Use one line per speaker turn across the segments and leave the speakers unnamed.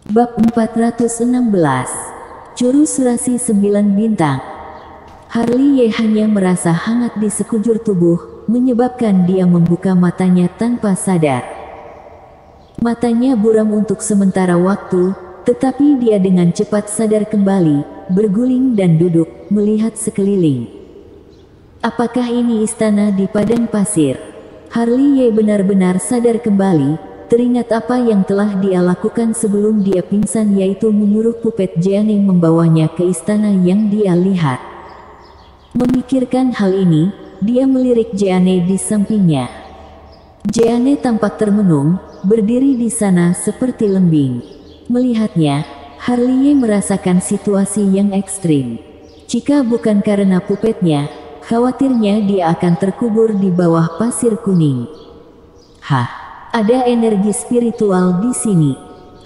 Bab 416. Jurus Rasi 9 Bintang. Harley Ye hanya merasa hangat di sekujur tubuh, menyebabkan dia membuka matanya tanpa sadar. Matanya buram untuk sementara waktu, tetapi dia dengan cepat sadar kembali, berguling dan duduk, melihat sekeliling. Apakah ini istana di padang pasir? Harley Ye benar-benar sadar kembali, teringat apa yang telah dia lakukan sebelum dia pingsan, yaitu menyuruh Puppet Jeanne membawanya ke istana yang dia lihat. Memikirkan hal ini, dia melirik Jeanne di sampingnya. Jeanne tampak termenung, berdiri di sana seperti lembing. Melihatnya, Harley Ye merasakan situasi yang ekstrim. Jika bukan karena pupetnya, khawatirnya dia akan terkubur di bawah pasir kuning. Ada energi spiritual di sini.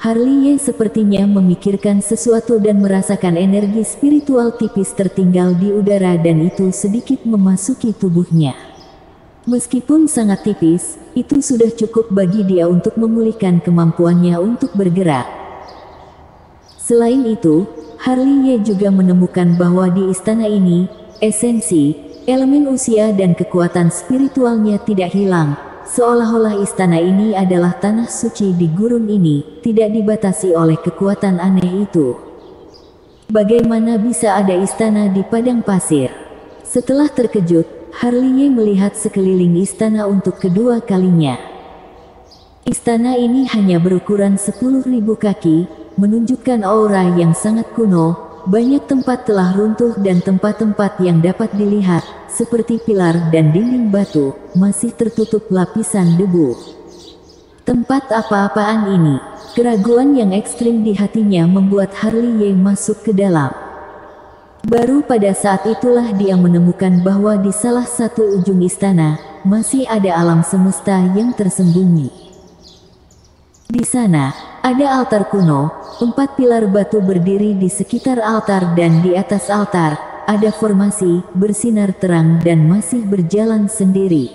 Harley Ye sepertinya memikirkan sesuatu dan merasakan energi spiritual tipis tertinggal di udara, dan itu sedikit memasuki tubuhnya. Meskipun sangat tipis, itu sudah cukup bagi dia untuk memulihkan kemampuannya untuk bergerak. Selain itu, Harley Ye juga menemukan bahwa di istana ini, esensi, elemen usia dan kekuatan spiritualnya tidak hilang, seolah-olah istana ini adalah tanah suci di gurun ini, tidak dibatasi oleh kekuatan aneh itu. Bagaimana bisa ada istana di padang pasir? Setelah terkejut, Harley Ye melihat sekeliling istana untuk kedua kalinya. Istana ini hanya berukuran 10.000 kaki, menunjukkan aura yang sangat kuno. Banyak tempat telah runtuh dan tempat-tempat yang dapat dilihat, seperti pilar dan dinding batu, masih tertutup lapisan debu. Tempat apa-apaan ini? Keraguan yang ekstrim di hatinya membuat Harley Ye masuk ke dalam. Baru pada saat itulah dia menemukan bahwa di salah satu ujung istana, masih ada alam semesta yang tersembunyi. Di sana, ada altar kuno, 4 pilar batu berdiri di sekitar altar, dan di atas altar, ada formasi, bersinar terang dan masih berjalan sendiri.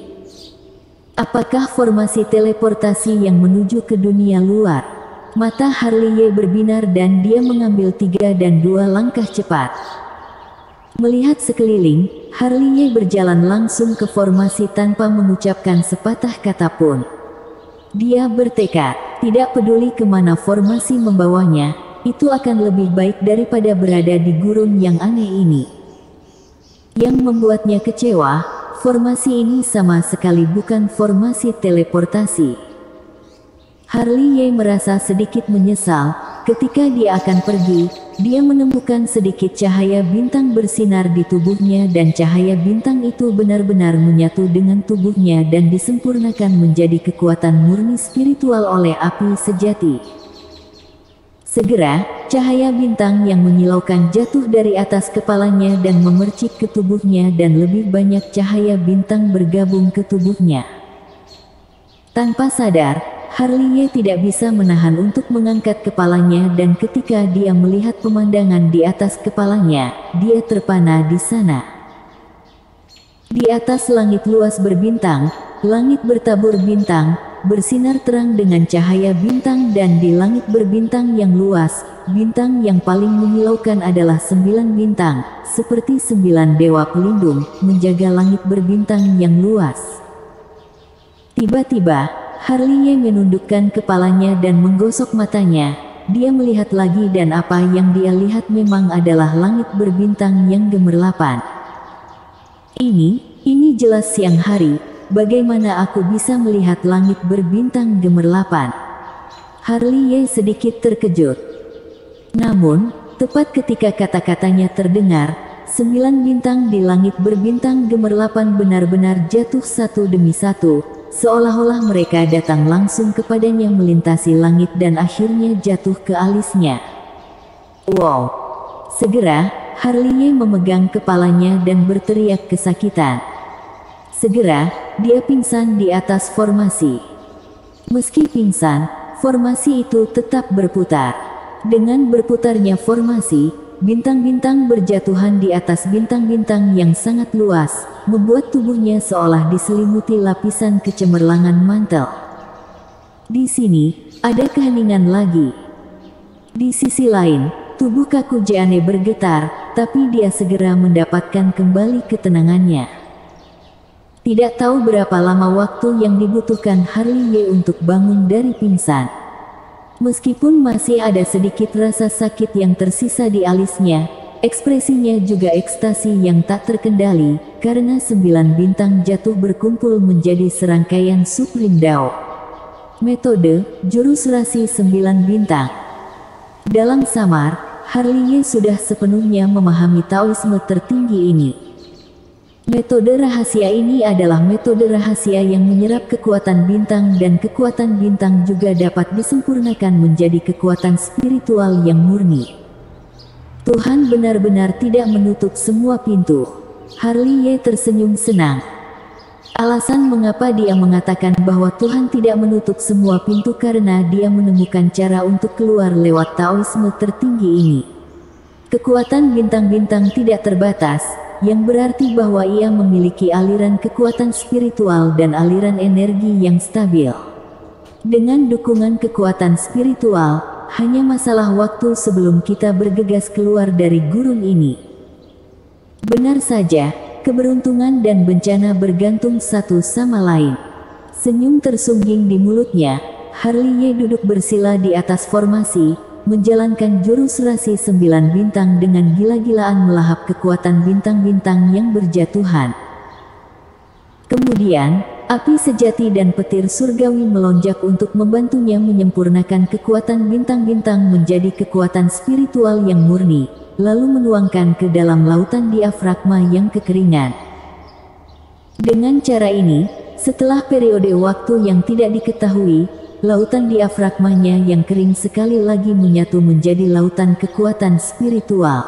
Apakah formasi teleportasi yang menuju ke dunia luar? Mata Harley Ye berbinar dan dia mengambil 3 dan 2 langkah cepat. Melihat sekeliling, Harley Ye berjalan langsung ke formasi tanpa mengucapkan sepatah kata pun. Dia bertekad, tidak peduli kemana formasi membawanya, itu akan lebih baik daripada berada di gurun yang aneh ini. Yang membuatnya kecewa, formasi ini sama sekali bukan formasi teleportasi. Harley Ye merasa sedikit menyesal, ketika dia akan pergi, dia menemukan sedikit cahaya bintang bersinar di tubuhnya, dan cahaya bintang itu benar-benar menyatu dengan tubuhnya dan disempurnakan menjadi kekuatan murni spiritual oleh api sejati. Segera, cahaya bintang yang menyilaukan jatuh dari atas kepalanya dan memercik ke tubuhnya, dan lebih banyak cahaya bintang bergabung ke tubuhnya. Tanpa sadar, Harley Ye tidak bisa menahan untuk mengangkat kepalanya, dan ketika dia melihat pemandangan di atas kepalanya, dia terpana di sana. Di atas langit luas berbintang, langit bertabur bintang, bersinar terang dengan cahaya bintang, dan di langit berbintang yang luas, bintang yang paling menyilaukan adalah 9 bintang, seperti 9 dewa pelindung, menjaga langit berbintang yang luas. Tiba-tiba, Harley Ye menundukkan kepalanya dan menggosok matanya. Dia melihat lagi, dan apa yang dia lihat memang adalah langit berbintang yang gemerlapan. Ini jelas siang hari. Bagaimana aku bisa melihat langit berbintang gemerlapan? Harley Ye sedikit terkejut. Namun, tepat ketika kata-katanya terdengar, 9 bintang di langit berbintang gemerlapan benar-benar jatuh satu demi satu, seolah-olah mereka datang langsung kepadanya melintasi langit dan akhirnya jatuh ke alisnya. Wow! Segera, Harley Ye memegang kepalanya dan berteriak kesakitan. Segera, dia pingsan di atas formasi. Meski pingsan, formasi itu tetap berputar. Dengan berputarnya formasi, bintang-bintang berjatuhan di atas bintang-bintang yang sangat luas, membuat tubuhnya seolah diselimuti lapisan kecemerlangan mantel. Di sini, ada keheningan lagi. Di sisi lain, tubuh kaku Jeanne bergetar, tapi dia segera mendapatkan kembali ketenangannya. Tidak tahu berapa lama waktu yang dibutuhkan Harley Ye untuk bangun dari pingsan. Meskipun masih ada sedikit rasa sakit yang tersisa di alisnya, ekspresinya juga ekstasi yang tak terkendali, karena 9 bintang jatuh berkumpul menjadi serangkaian Supreme Dao. Metode, Jurus Rasi 9 Bintang. Dalam samar, Harley Ye sudah sepenuhnya memahami Taoisme tertinggi ini. Metode rahasia ini adalah metode rahasia yang menyerap kekuatan bintang, dan kekuatan bintang juga dapat disempurnakan menjadi kekuatan spiritual yang murni. Tuhan benar-benar tidak menutup semua pintu. Harley Ye tersenyum senang. Alasan mengapa dia mengatakan bahwa Tuhan tidak menutup semua pintu karena dia menemukan cara untuk keluar lewat Taoisme tertinggi ini. Kekuatan bintang-bintang tidak terbatas, yang berarti bahwa ia memiliki aliran kekuatan spiritual dan aliran energi yang stabil. Dengan dukungan kekuatan spiritual, hanya masalah waktu sebelum kita bergegas keluar dari gurun ini. Benar saja, keberuntungan dan bencana bergantung satu sama lain. Senyum tersungging di mulutnya, Harley Ye duduk bersila di atas formasi, menjalankan jurus rasi 9 bintang dengan gila-gilaan melahap kekuatan bintang-bintang yang berjatuhan. Kemudian, api sejati dan petir surgawi melonjak untuk membantunya menyempurnakan kekuatan bintang-bintang menjadi kekuatan spiritual yang murni, lalu menuangkan ke dalam lautan diafragma yang kekeringan. Dengan cara ini, setelah periode waktu yang tidak diketahui, lautan diafragmanya yang kering sekali lagi menyatu menjadi lautan kekuatan spiritual.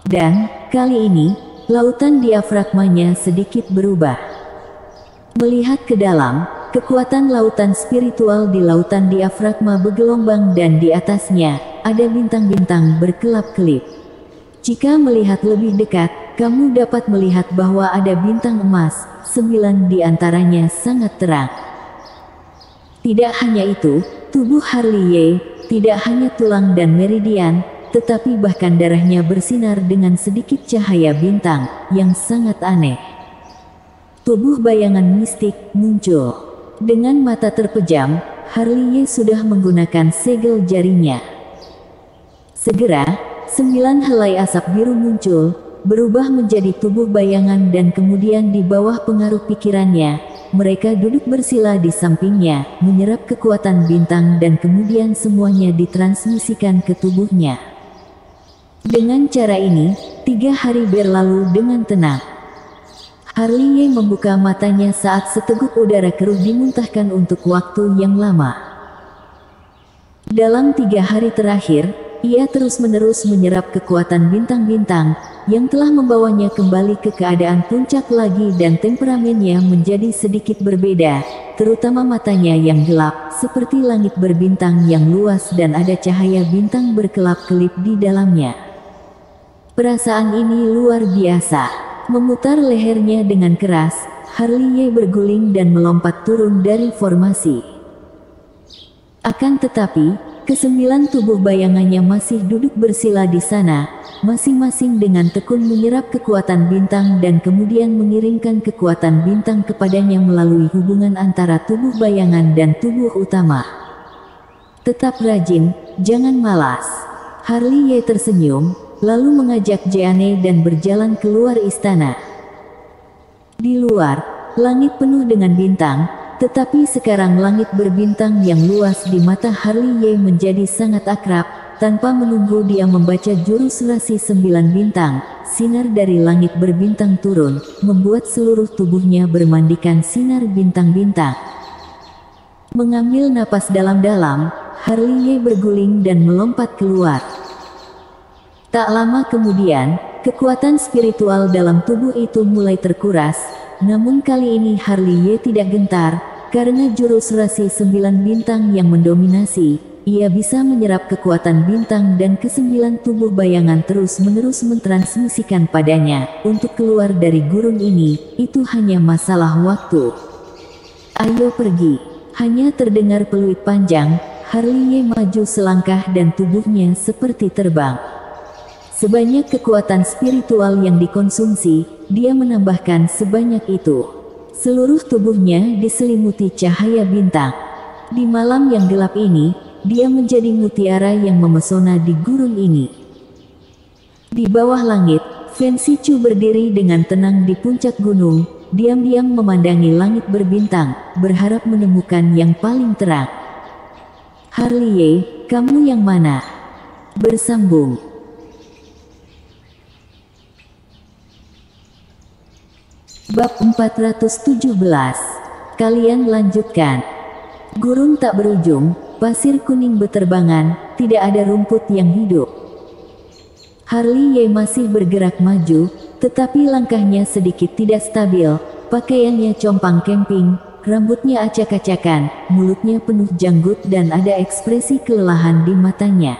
Dan, kali ini, lautan diafragmanya sedikit berubah. Melihat ke dalam, kekuatan lautan spiritual di lautan diafragma bergelombang dan di atasnya, ada bintang-bintang berkelap-kelip. Jika melihat lebih dekat, kamu dapat melihat bahwa ada bintang emas, 9 di antaranya sangat terang. Tidak hanya itu, tubuh Harley Ye, tidak hanya tulang dan meridian, tetapi bahkan darahnya bersinar dengan sedikit cahaya bintang, yang sangat aneh. Tubuh bayangan mistik muncul. Dengan mata terpejam, Harley Ye sudah menggunakan segel jarinya. Segera, 9 helai asap biru muncul, berubah menjadi tubuh bayangan dan kemudian di bawah pengaruh pikirannya, mereka duduk bersila di sampingnya, menyerap kekuatan bintang dan kemudian semuanya ditransmisikan ke tubuhnya. Dengan cara ini, 3 hari berlalu dengan tenang. Harley Ye membuka matanya saat seteguk udara keruh dimuntahkan untuk waktu yang lama. Dalam 3 hari terakhir, ia terus-menerus menyerap kekuatan bintang-bintang, yang telah membawanya kembali ke keadaan puncak lagi dan temperamennya menjadi sedikit berbeda, terutama matanya yang gelap, seperti langit berbintang yang luas dan ada cahaya bintang berkelap-kelip di dalamnya. Perasaan ini luar biasa. Memutar lehernya dengan keras, Harley Ye berguling dan melompat turun dari formasi. Akan tetapi, ke-9 tubuh bayangannya masih duduk bersila di sana, masing-masing dengan tekun menyerap kekuatan bintang dan kemudian mengirimkan kekuatan bintang kepadanya melalui hubungan antara tubuh bayangan dan tubuh utama. Tetap rajin, jangan malas. Harley Ye tersenyum, lalu mengajak Jeanne dan berjalan keluar istana. Di luar, langit penuh dengan bintang, tetapi sekarang langit berbintang yang luas di mata Harley Ye menjadi sangat akrab. Tanpa menunggu dia membaca jurus rasi 9 bintang, sinar dari langit berbintang turun, membuat seluruh tubuhnya bermandikan sinar bintang-bintang. Mengambil napas dalam-dalam, Harley Ye berguling dan melompat keluar. Tak lama kemudian, kekuatan spiritual dalam tubuh itu mulai terkuras, namun kali ini Harley Ye tidak gentar, karena jurus rasi 9 bintang yang mendominasi. Ia bisa menyerap kekuatan bintang dan ke-9 tubuh bayangan terus-menerus mentransmisikan padanya. Untuk keluar dari gurun ini, itu hanya masalah waktu. Ayo pergi. Hanya terdengar peluit panjang, Harley maju selangkah dan tubuhnya seperti terbang. Sebanyak kekuatan spiritual yang dikonsumsi, dia menambahkan sebanyak itu. Seluruh tubuhnya diselimuti cahaya bintang. Di malam yang gelap ini, dia menjadi mutiara yang memesona di gurun ini. Di bawah langit, Fancy Chu berdiri dengan tenang di puncak gunung, diam-diam memandangi langit berbintang, berharap menemukan yang paling terang. Harley, kamu yang mana? Bersambung. Bab 417. Kalian lanjutkan. Gurun tak berujung, pasir kuning beterbangan, tidak ada rumput yang hidup. Harley masih bergerak maju, tetapi langkahnya sedikit tidak stabil, pakaiannya compang camping, rambutnya acak-acakan, mulutnya penuh janggut dan ada ekspresi kelelahan di matanya.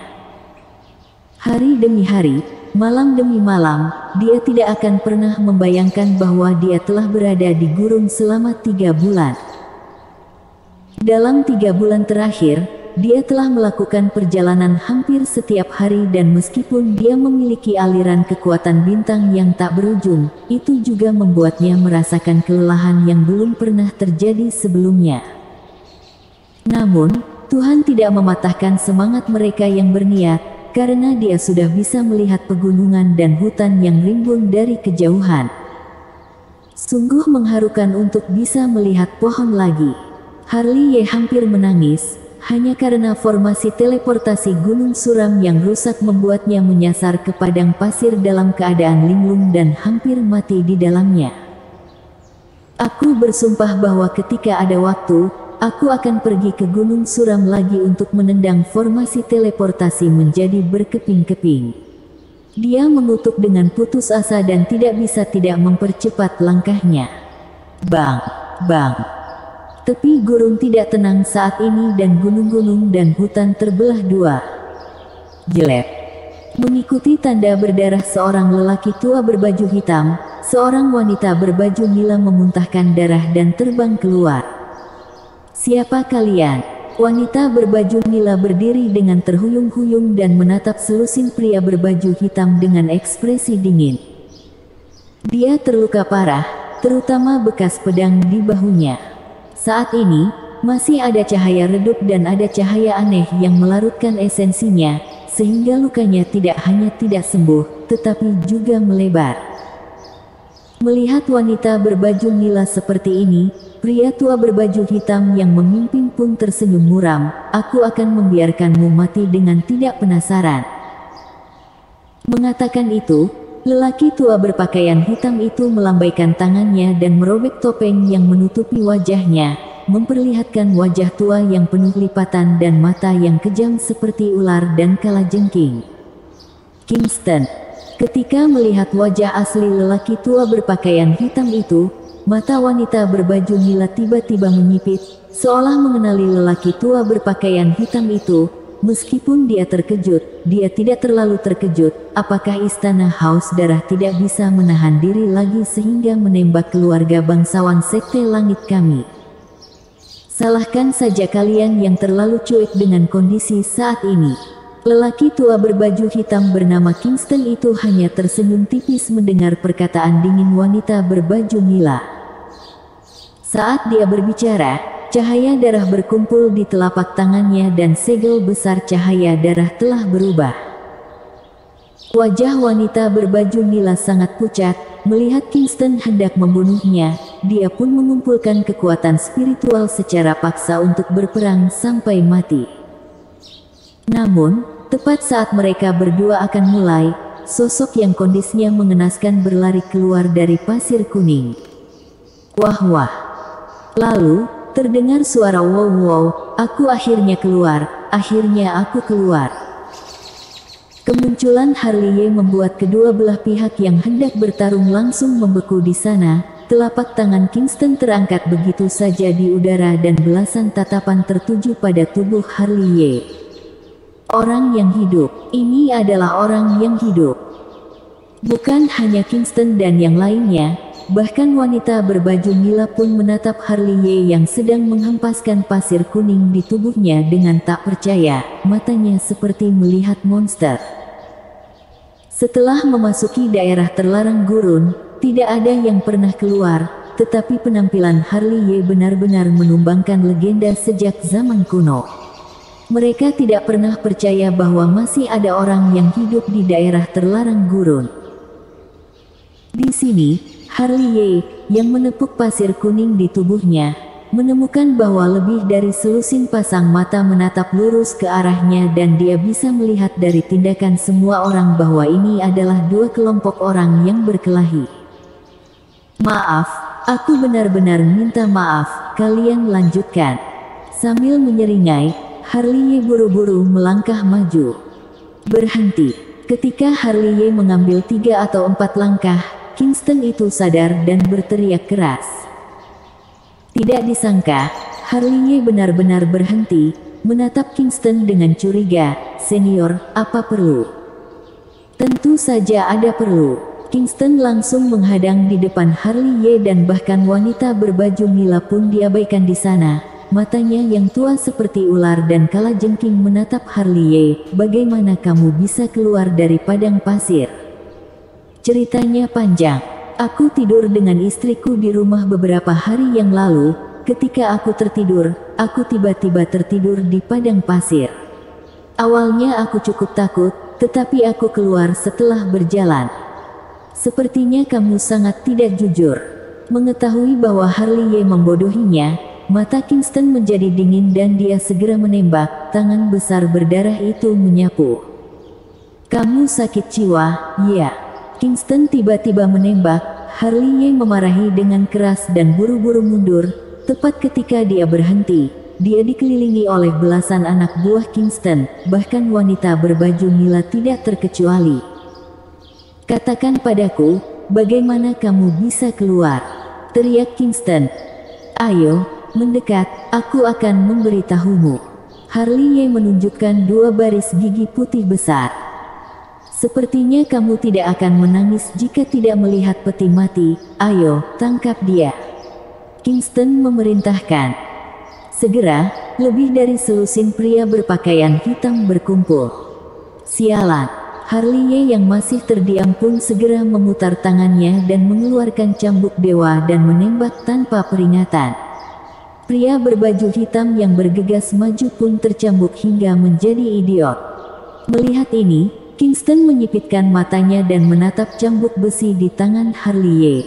Hari demi hari, malam demi malam, dia tidak akan pernah membayangkan bahwa dia telah berada di gurun selama 3 bulan. Dalam 3 bulan terakhir, dia telah melakukan perjalanan hampir setiap hari dan meskipun dia memiliki aliran kekuatan bintang yang tak berujung, itu juga membuatnya merasakan kelelahan yang belum pernah terjadi sebelumnya. Namun, Tuhan tidak mematahkan semangat mereka yang berniat, karena dia sudah bisa melihat pegunungan dan hutan yang rimbun dari kejauhan. Sungguh mengharukan untuk bisa melihat pohon lagi. Harley hampir menangis, hanya karena formasi teleportasi gunung suram yang rusak membuatnya menyasar ke padang pasir dalam keadaan linglung dan hampir mati di dalamnya. Aku bersumpah bahwa ketika ada waktu, aku akan pergi ke gunung suram lagi untuk menendang formasi teleportasi menjadi berkeping-keping. Dia mengutuk dengan putus asa dan tidak bisa tidak mempercepat langkahnya. Bang, bang. Tepi gurun tidak tenang saat ini dan gunung-gunung dan hutan terbelah 2. Jelek. Mengikuti tanda berdarah seorang lelaki tua berbaju hitam, seorang wanita berbaju nila memuntahkan darah dan terbang keluar. Siapa kalian? Wanita berbaju nila berdiri dengan terhuyung-huyung dan menatap selusin pria berbaju hitam dengan ekspresi dingin. Dia terluka parah, terutama bekas pedang di bahunya. Saat ini, masih ada cahaya redup dan ada cahaya aneh yang melarutkan esensinya, sehingga lukanya tidak hanya tidak sembuh, tetapi juga melebar. Melihat wanita berbaju nila seperti ini, pria tua berbaju hitam yang memimpin pun tersenyum muram. Aku akan membiarkanmu mati dengan tidak penasaran. Mengatakan itu, lelaki tua berpakaian hitam itu melambaikan tangannya dan merobek topeng yang menutupi wajahnya, memperlihatkan wajah tua yang penuh lipatan dan mata yang kejam seperti ular dan kalajengking. Kingston. Ketika melihat wajah asli lelaki tua berpakaian hitam itu, mata wanita berbaju nila tiba-tiba menyipit, seolah mengenali lelaki tua berpakaian hitam itu. Meskipun dia terkejut, dia tidak terlalu terkejut. Apakah istana Haus Darah tidak bisa menahan diri lagi sehingga menembak keluarga bangsawan sekte langit kami? Salahkan saja kalian yang terlalu cuek dengan kondisi saat ini. Lelaki tua berbaju hitam bernama Kingston itu hanya tersenyum tipis mendengar perkataan dingin wanita berbaju nila. Saat dia berbicara, cahaya darah berkumpul di telapak tangannya dan segel besar cahaya darah telah berubah. Wajah wanita berbaju nila sangat pucat, melihat Kingston hendak membunuhnya, dia pun mengumpulkan kekuatan spiritual secara paksa untuk berperang sampai mati. Namun, tepat saat mereka berdua akan mulai, sosok yang kondisinya mengenaskan berlari keluar dari pasir kuning. Wah-wah. Lalu, terdengar suara wow-wow, aku akhirnya keluar, akhirnya aku keluar. Kemunculan Harley membuat kedua belah pihak yang hendak bertarung langsung membeku di sana. Telapak tangan Kingston terangkat begitu saja di udara dan belasan tatapan tertuju pada tubuh Harley. Orang yang hidup, ini adalah orang yang hidup. Bukan hanya Kingston dan yang lainnya, Bahkan wanita berbaju nila pun menatap Harley Ye yang sedang menghempaskan pasir kuning di tubuhnya dengan tak percaya, matanya seperti melihat monster. Setelah memasuki daerah terlarang gurun, tidak ada yang pernah keluar, tetapi penampilan Harley Ye benar-benar menumbangkan legenda sejak zaman kuno. Mereka tidak pernah percaya bahwa masih ada orang yang hidup di daerah terlarang gurun. Di sini, Harley Ye, yang menepuk pasir kuning di tubuhnya, menemukan bahwa lebih dari selusin pasang mata menatap lurus ke arahnya dan dia bisa melihat dari tindakan semua orang bahwa ini adalah dua kelompok orang yang berkelahi. "Maaf, aku benar-benar minta maaf, kalian lanjutkan." Sambil menyeringai, Harley Ye buru-buru melangkah maju. "Berhenti." Ketika Harley Ye mengambil 3 atau 4 langkah, Kingston itu sadar dan berteriak keras. Tidak disangka, Harley Ye benar-benar berhenti, menatap Kingston dengan curiga. "Senior, apa perlu?" "Tentu saja ada perlu." Kingston langsung menghadang di depan Harley Ye dan bahkan wanita berbaju nila pun diabaikan di sana. Matanya yang tua seperti ular dan kalajengking menatap Harley Ye. "Bagaimana kamu bisa keluar dari padang pasir?" "Ceritanya panjang. Aku tidur dengan istriku di rumah beberapa hari yang lalu. Ketika aku tertidur, aku tiba-tiba tertidur di padang pasir. Awalnya aku cukup takut, tetapi aku keluar setelah berjalan." "Sepertinya kamu sangat tidak jujur." Mengetahui bahwa Harley Ye membodohinya, mata Kingston menjadi dingin dan dia segera menembak. Tangan besar berdarah itu menyapu. "Kamu sakit jiwa, ya?" Kingston tiba-tiba menembak. Harley Ye memarahi dengan keras dan buru-buru mundur. Tepat ketika dia berhenti, dia dikelilingi oleh belasan anak buah Kingston, bahkan wanita berbaju nila tidak terkecuali. "Katakan padaku, bagaimana kamu bisa keluar?" teriak Kingston. "Ayo, mendekat, aku akan memberitahumu." Harley Ye menunjukkan 2 baris gigi putih besar. "Sepertinya kamu tidak akan menangis jika tidak melihat peti mati. Ayo, tangkap dia." Kingston memerintahkan. Segera, lebih dari selusin pria berpakaian hitam berkumpul. Sialan, Harley Ye yang masih terdiam pun segera memutar tangannya dan mengeluarkan cambuk dewa dan menembak tanpa peringatan. Pria berbaju hitam yang bergegas maju pun tercambuk hingga menjadi idiot. Melihat ini, Kingston menyipitkan matanya dan menatap cambuk besi di tangan Harley Ye.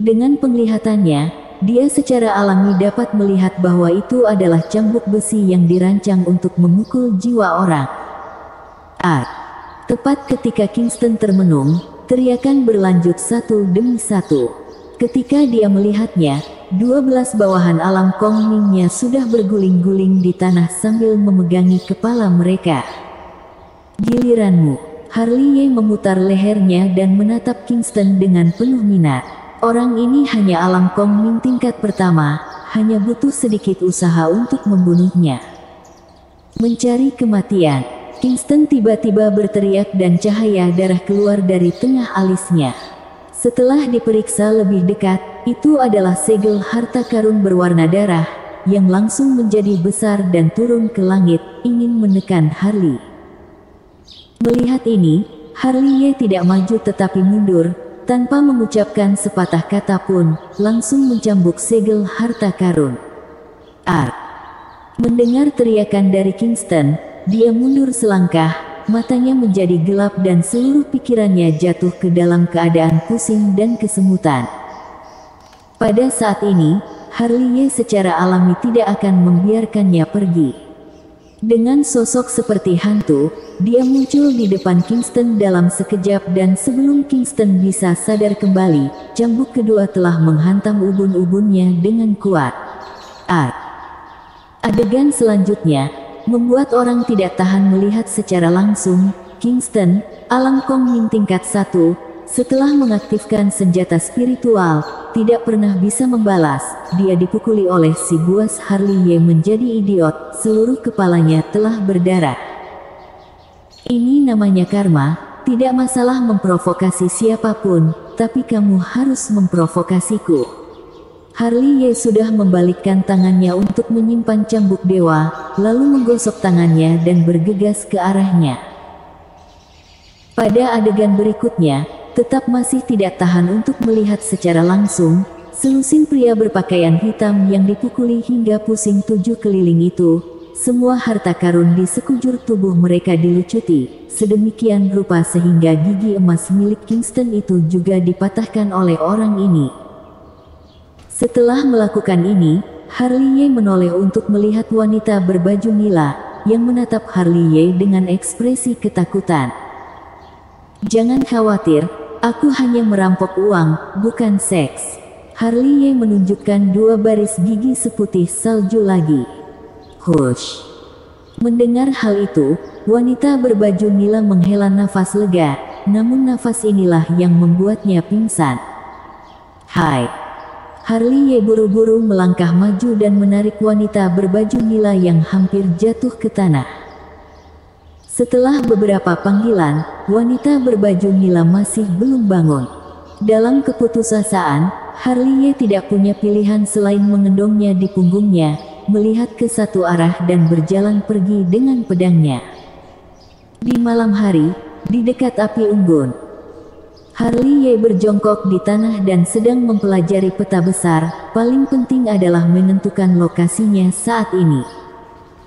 Dengan penglihatannya, dia secara alami dapat melihat bahwa itu adalah cambuk besi yang dirancang untuk memukul jiwa orang. Tepat ketika Kingston termenung, teriakan berlanjut satu demi satu. Ketika dia melihatnya, 12 bawahan alam Kong Ming-nya sudah berguling-guling di tanah sambil memegangi kepala mereka. "Giliranmu." Harley Ye memutar lehernya dan menatap Kingston dengan penuh minat. Orang ini hanya alam Kong Ming tingkat pertama, hanya butuh sedikit usaha untuk membunuhnya. "Mencari kematian." Kingston tiba-tiba berteriak dan cahaya darah keluar dari tengah alisnya. Setelah diperiksa lebih dekat, itu adalah segel harta karun berwarna darah, yang langsung menjadi besar dan turun ke langit, ingin menekan Harley. Melihat ini, Harley Ye tidak maju tetapi mundur, tanpa mengucapkan sepatah kata pun, langsung mencambuk segel harta karun. Mendengar teriakan dari Kingston, dia mundur selangkah, matanya menjadi gelap dan seluruh pikirannya jatuh ke dalam keadaan pusing dan kesemutan. Pada saat ini, Harley Ye secara alami tidak akan membiarkannya pergi. Dengan sosok seperti hantu, dia muncul di depan Kingston dalam sekejap dan sebelum Kingston bisa sadar kembali, cambuk kedua telah menghantam ubun-ubunnya dengan kuat. Adegan selanjutnya membuat orang tidak tahan melihat secara langsung. Kingston, alam Kong Ming tingkat 1, setelah mengaktifkan senjata spiritual, tidak pernah bisa membalas. Dia dipukuli oleh si buas Harley Ye menjadi idiot, seluruh kepalanya telah berdarah. Ini namanya karma, tidak masalah memprovokasi siapapun. tapi kamu harus memprovokasiku. Harley sudah membalikkan tangannya untuk menyimpan cambuk dewa, lalu menggosok tangannya dan bergegas ke arahnya. Pada adegan berikutnya, tetap masih tidak tahan untuk melihat secara langsung, selusin pria berpakaian hitam yang dipukuli hingga pusing 7 keliling itu. Semua harta karun di sekujur tubuh mereka dilucuti, sedemikian rupa sehingga gigi emas milik Kingston itu juga dipatahkan oleh orang ini. Setelah melakukan ini, Harley menoleh untuk melihat wanita berbaju nila, yang menatap Harley dengan ekspresi ketakutan. "Jangan khawatir, aku hanya merampok uang, bukan seks." Harley menunjukkan 2 baris gigi seputih salju lagi. Hush. Mendengar hal itu, wanita berbaju nila menghela nafas lega, namun nafas inilah yang membuatnya pingsan. "Hai." Harley buru-buru melangkah maju dan menarik wanita berbaju nila yang hampir jatuh ke tanah. Setelah beberapa panggilan, wanita berbaju nila masih belum bangun. Dalam keputusasaan, Harley tidak punya pilihan selain mengendongnya di punggungnya, melihat ke satu arah dan berjalan pergi dengan pedangnya. Di malam hari, di dekat api unggun, Harley berjongkok di tanah dan sedang mempelajari peta besar. Paling penting adalah menentukan lokasinya saat ini.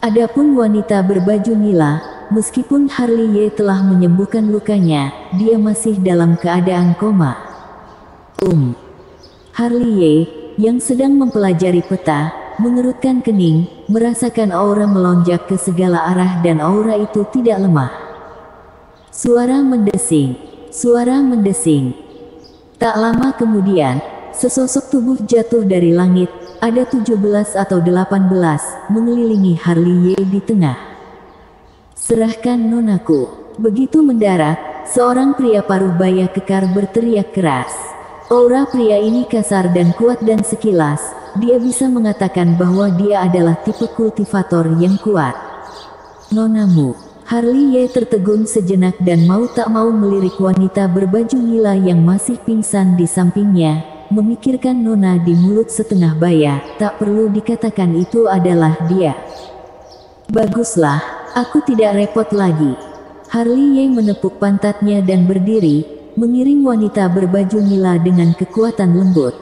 Adapun wanita berbaju nila, meskipun Harley telah menyembuhkan lukanya, dia masih dalam keadaan koma. Harley, yang sedang mempelajari peta, mengerutkan kening, merasakan aura melonjak ke segala arah dan aura itu tidak lemah. Suara mendesing. Tak lama kemudian, sesosok tubuh jatuh dari langit, ada 17 atau 18, mengelilingi Harley di tengah. "Serahkan nonaku." Begitu mendarat, seorang pria paruh baya kekar berteriak keras. Aura pria ini kasar dan kuat dan sekilas, dia bisa mengatakan bahwa dia adalah tipe kultivator yang kuat. "Nonamu." Harley tertegun sejenak dan mau tak mau melirik wanita berbaju nila yang masih pingsan di sampingnya, memikirkan nona di mulut setengah baya, tak perlu dikatakan itu adalah dia. "Baguslah, aku tidak repot lagi." Harley menepuk pantatnya dan berdiri, mengiring wanita berbaju nila dengan kekuatan lembut.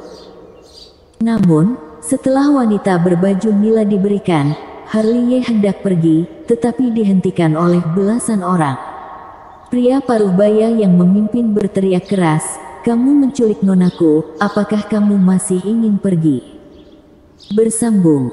Namun, setelah wanita berbaju nila diberikan, Harley hendak pergi, tetapi dihentikan oleh belasan orang. Pria paruh baya yang memimpin berteriak keras, "Kamu menculik nonaku, apakah kamu masih ingin pergi?" Bersambung.